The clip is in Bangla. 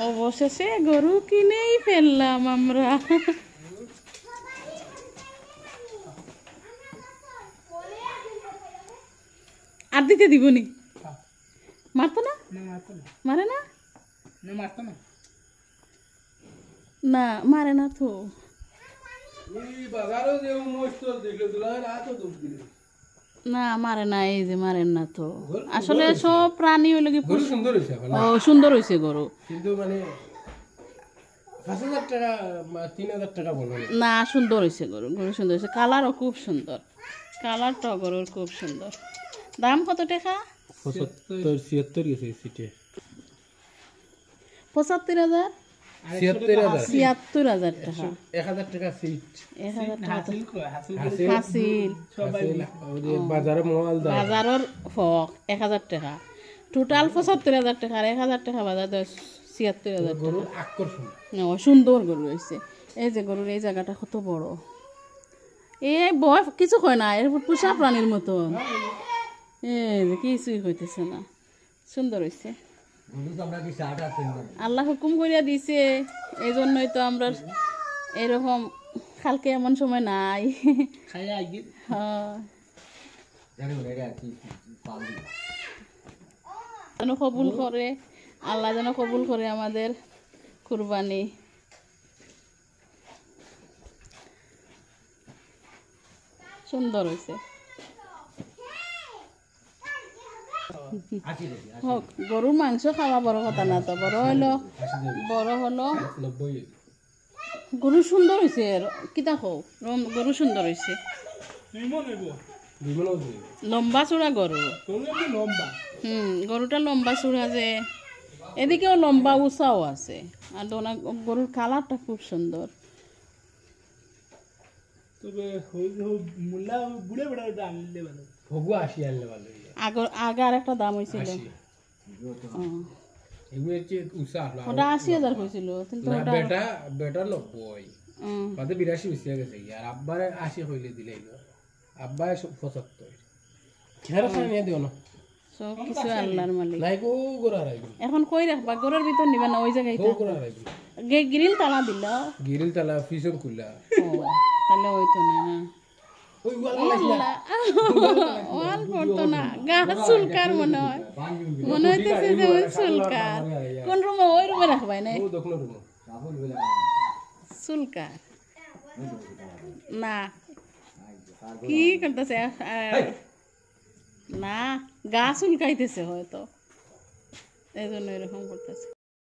অবশেষে গরু কিনেই ফেললাম আমরা। আর দিতে দিবনি? মারতো না? মারে না? না মারে না তো। না মারে না, এই যে মারেন না তো। আসলে সব প্রাণী হইল কি সুন্দর হয়েছে গরু, কিন্তু মানে 5,000 টাকা 3,000 টাকা বলো না। সুন্দর হয়েছে গরু, গরু সুন্দর হয়েছে, কালারও খুব সুন্দর, কালারটা গরুর খুব সুন্দর। দাম কত টাকা? 75 গেছে সিটে। 75,000 76,000 টাকা। 1,000 টাকা সিট, 1,000 টাকা হাসিল বাজারের ফক 1,000 টাকা, টোটাল 75,000 টাকা। আর 1,000 টাকা বাজার 76,000 গরু আকর্ষণ। সুন্দর গরু হয়েছে। এই যে গরুর এই জায়গাটা কত বড়, এই বয় কিছু হয় না, এর পোষা প্রাণীর মতন, এই যে কিছুই হইতেছে না, সুন্দর হয়েছে। আল্লাহ হুকুম করিয়া দিছে, এই জন্যই তো আমরা এরকম, কালকে এমন সময় নাই। যেন কবুল করে আল্লাহ, যেন কবুল করে আমাদের কুরবানি। সুন্দর হয়েছে। গরুর মাংস খাওয়া বড় কথা না তো, বড় হলো গরু সুন্দর হয়েছে। কিতা কও, গরু সুন্দর হয়েছে, লম্বা চূড়া গরু। গরুটা লম্বা চূড়া, যে এদিকেও লম্বা উঁচাও আছে। আর গরুর কালারটা খুব সুন্দর। আগে আর একটা দাম হয়েছিল, ওটা 80,000 হয়েছিল, কিন্তু বেটা 90 82 হয়েছে গেছে। আর আব্বার 80 হইলে দিলে, আব্বা 75। সব কিছু আল্লাহর মালিক। এখন কই রাখবা, গরুর ভিতর নিবা না ওই জায়গায়? গ্রিল তালা দিল, গ্রিল তালা ফিসন খুললা, তাহলে হইতো না। ওয়াল পড়তো না, গাছ চুলকার মনে হয়, মনে হইতেছে যে ওই চুলকার। কোন রুমে? ওই রুমে রাখবাই না, চুলকার না। কি করতেছে না, গা চুলকাইতেছে হয়তো, এই জন্য এরকম করতেছে।